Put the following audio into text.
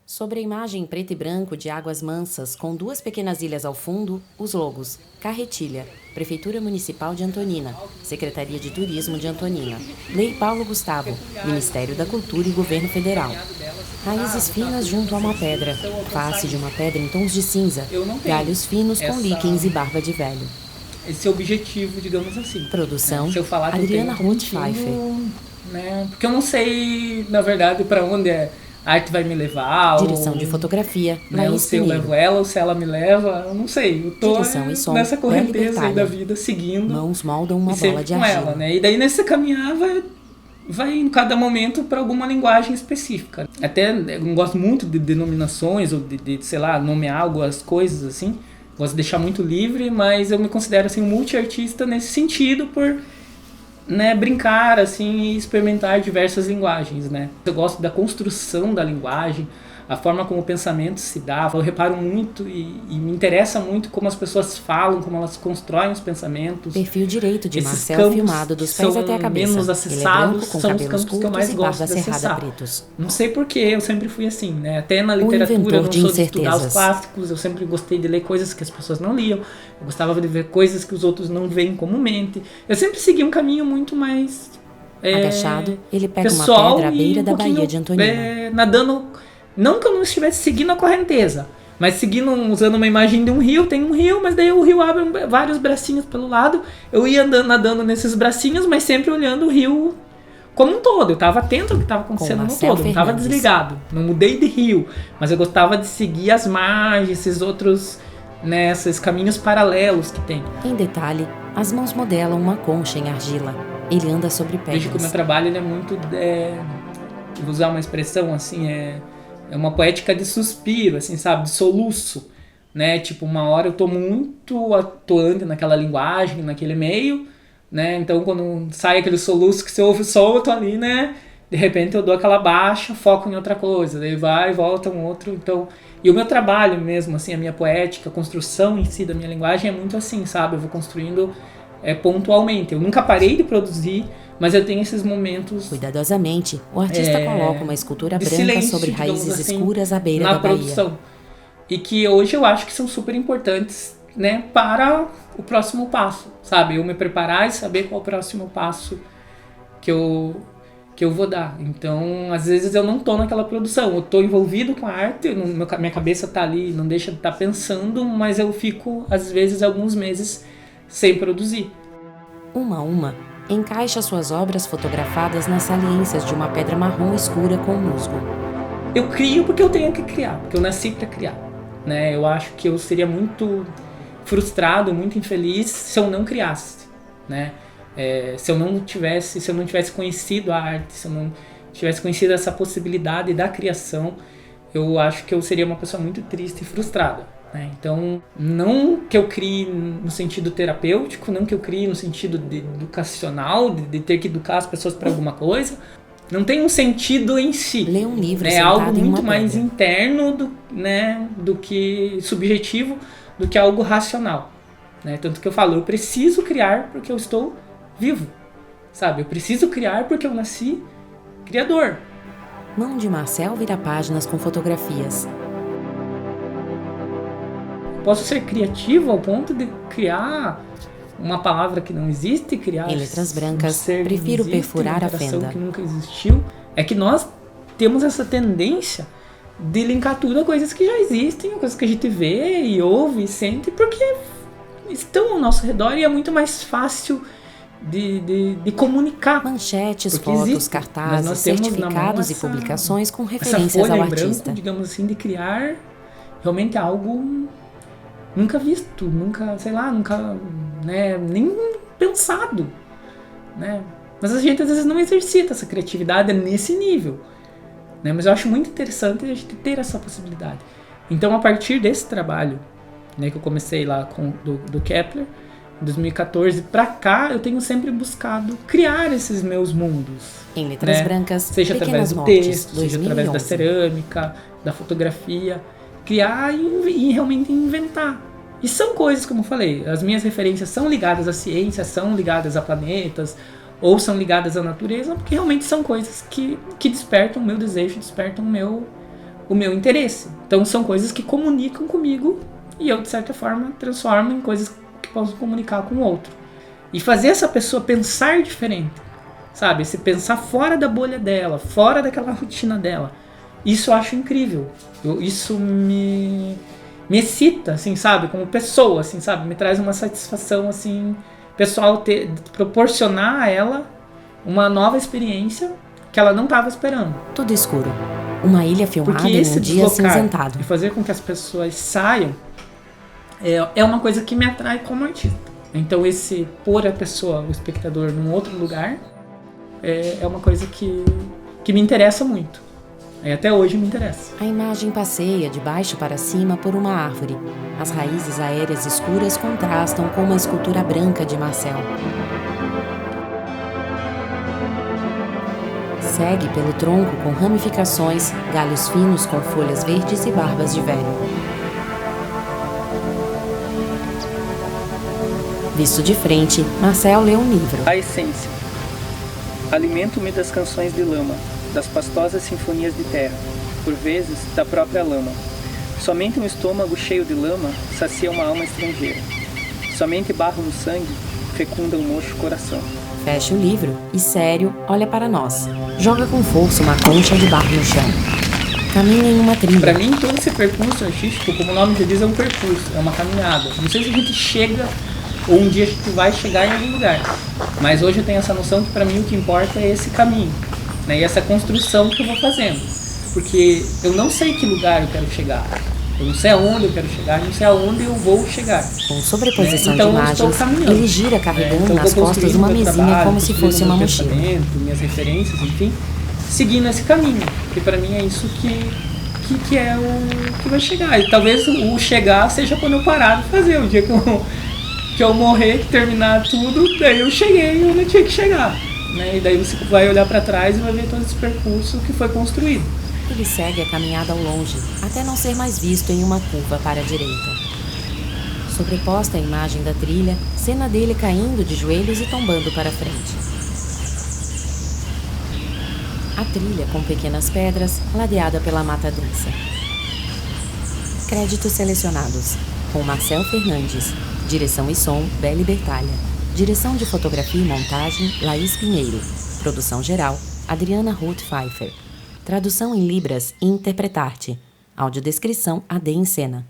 Sobre a imagem em preto e branco de águas mansas, com 2 pequenas ilhas ao fundo, os logos: Carretilha, Prefeitura Municipal de Antonina, Secretaria de Turismo de Antonina, Lei Paulo Gustavo, Ministério da Cultura e Governo Federal. Raízes finas junto a uma pedra, face de uma pedra em tons de cinza, galhos finos com líquens e barba de velho. Esse objetivo, digamos assim. Produção: Se eu falar que Adriana eu tenho, Ruth Pfeiffer. Né? Porque eu não sei, na verdade, para onde a arte vai me levar. Direção ou, de fotografia: né, ou Laís se eu Pinheiro. levo ela ou se ela me leva, eu não sei. Eu tô Direção e som: nessa correnteza aí Bela da Bertalha. vida, seguindo. Mãos moldam uma e sempre bola de com argila. ela, né? E daí nesse caminhar vai em cada momento para alguma linguagem específica. Até eu não gosto muito de denominações ou de, sei lá, nomear algumas coisas assim. Gosto de deixar muito livre, mas eu me considero assim um multiartista nesse sentido por, né, brincar assim e experimentar diversas linguagens, né? Eu gosto da construção da linguagem, a forma como o pensamento se dá. Eu reparo muito e me interessa muito como as pessoas falam, como elas constroem os pensamentos. Perfil direito de Esses Marcel campos filmado dos pés são até a cabeça. menos Ele é acessados, branco, com são os cabelos campos que eu curtos mais e gosto barba de cerrada acessar. pretos. Não sei porquê, eu sempre fui assim, né? Até na literatura inventor eu não de sou de estudar os incertezas. clássicos, eu sempre gostei de ler coisas que as pessoas não liam, eu gostava de ver coisas que os outros não veem comumente. Eu sempre segui um caminho muito mais Agachado, ele pega uma pessoal pedra à beira e da pouquinho, Baía de Antonina. nadando, não que eu não estivesse seguindo a correnteza, mas seguindo, usando uma imagem de um rio, tem um rio, mas daí o rio abre vários bracinhos pelo lado, eu ia andando, nadando nesses bracinhos, mas sempre olhando o rio como um todo. Eu estava atento ao que estava acontecendo no todo, não estava desligado, não mudei de rio, mas eu gostava de seguir as margens, esses outros, né, esses caminhos paralelos que tem. Em detalhe, as mãos modelam uma concha em argila. Ele anda sobre pedras. Vejo que o meu trabalho ele é muito, vou usar uma expressão assim, é uma poética de suspiro, assim, sabe, de soluço, né? Tipo, uma hora eu tô muito atuante naquela linguagem, naquele meio, né? Então, quando sai aquele soluço que você ouve só, eu tô ali, né? De repente eu dou aquela baixa, foco em outra coisa, daí vai, volta um outro, então... E o meu trabalho mesmo, assim, a minha poética, a construção em si da minha linguagem é muito assim, sabe? Eu vou construindo pontualmente. Eu nunca parei de produzir, mas eu tenho esses momentos... Cuidadosamente, o artista coloca uma escultura branca silêncio, sobre raízes assim, escuras à beira na da Baía. produção. E que hoje eu acho que são super importantes, né, para o próximo passo, sabe? Eu me preparar e saber qual é o próximo passo que eu vou dar. Então, às vezes eu não tô naquela produção, eu tô envolvido com a arte, minha cabeça tá ali, não deixa de estar pensando, mas eu fico, às vezes, alguns meses sem produzir. Uma a uma, encaixa suas obras fotografadas nas saliências de uma pedra marrom escura com musgo. Eu crio porque eu tenho que criar, porque eu nasci para criar, né? Eu acho que eu seria muito frustrado, muito infeliz se eu não criasse, né? Se eu não tivesse conhecido a arte, se eu não tivesse conhecido essa possibilidade da criação, eu acho que eu seria uma pessoa muito triste e frustrada, né? Então, não que eu crie no sentido terapêutico, não que eu crie no sentido educacional, de ter que educar as pessoas para alguma coisa. Não tem um sentido em si. Lê um livro, é algo em muito uma mais pedra. interno do que subjetivo, do que algo racional, né? Tanto que eu falo, eu preciso criar porque eu estou vivo, sabe? Eu preciso criar porque eu nasci criador. Mão de Marcel vira páginas com fotografias. Posso ser criativo ao ponto de criar uma palavra que não existe, criar em letras brancas, um ser prefiro que não existe, perfurar uma a fenda. que nunca existiu. É que nós temos essa tendência de linkar tudo a coisas que já existem, a coisas que a gente vê e ouve e sente, porque estão ao nosso redor e é muito mais fácil de comunicar. Manchetes, porque fotos, existe. cartazes, certificados e publicações com referências ao artista. Branco, digamos assim, de criar realmente algo nunca visto, nunca, né, nem pensado, né? Mas a gente às vezes não exercita essa criatividade nesse nível, né? Mas eu acho muito interessante a gente ter essa possibilidade. Então, a partir desse trabalho, né, que eu comecei lá do Kepler, em 2014 pra cá, eu tenho sempre buscado criar esses meus mundos. Em letras brancas, seja através do texto, seja através da cerâmica, da fotografia, criar e realmente inventar. E são coisas, como eu falei, as minhas referências são ligadas à ciência, são ligadas a planetas, ou são ligadas à natureza, porque realmente são coisas que despertam o meu desejo, despertam o meu interesse. Então são coisas que comunicam comigo e eu, de certa forma, transformo em coisas que posso comunicar com o outro. E fazer essa pessoa pensar diferente, sabe? Se pensar fora da bolha dela, fora daquela rotina dela. Isso eu acho incrível. Isso me excita, assim, sabe? Como pessoa, assim, sabe? Me traz uma satisfação, assim, pessoal, proporcionar a ela uma nova experiência que ela não estava esperando. Tudo escuro. Uma ilha filmada Porque em esse um dia deslocar cinzentado. e fazer com que as pessoas saiam é uma coisa que me atrai como artista. Então esse pôr a pessoa, o espectador, num outro lugar é uma coisa que me interessa muito. Até hoje me interessa. A imagem passeia de baixo para cima por uma árvore. As raízes aéreas escuras contrastam com uma escultura branca de Marcel. Segue pelo tronco com ramificações, galhos finos com folhas verdes e barbas de velho. Visto de frente, Marcel lê um livro. A essência. Alimento-me das canções de lama, das pastosas sinfonias de terra, por vezes da própria lama. Somente um estômago cheio de lama sacia uma alma estrangeira. Somente barro no sangue fecunda um mocho coração. Fecha o livro e, sério, olha para nós. Joga com força uma concha de barro no chão. Caminha em uma trilha. Para mim, todo esse percurso artístico, como o nome já diz, é um percurso, é uma caminhada. Não sei se a gente chega ou um dia a gente vai chegar em algum lugar. Mas hoje eu tenho essa noção que para mim o que importa é esse caminho, né? E essa construção que eu vou fazendo. Porque eu não sei que lugar eu quero chegar. Eu não sei aonde eu quero chegar, não sei aonde eu vou chegar. Com sobreposição Então, de imagens, ele gira carregando então, nas costas uma mesinha como se fosse uma mochila. Minhas referências, enfim, seguindo esse caminho. Que para mim é isso que é o que vai chegar. E talvez o chegar seja quando eu parar de fazer. O dia que eu morrer, que terminar tudo, daí eu cheguei onde eu tinha que chegar. Né? E daí você vai olhar para trás e vai ver todo esse percurso que foi construído. Ele segue a caminhada ao longe, até não ser mais visto em uma curva para a direita. Sobreposta à imagem da trilha, cena dele caindo de joelhos e tombando para frente. A trilha com pequenas pedras, ladeada pela mata densa. Créditos selecionados. Com Marcel Fernandes. Direção e som, Beli Bertalha. Direção de fotografia e montagem, Laís Pinheiro. Produção geral, Adriana Ruth Pfeiffer. Tradução em Libras e Interpretarte. Audiodescrição AD em Cena.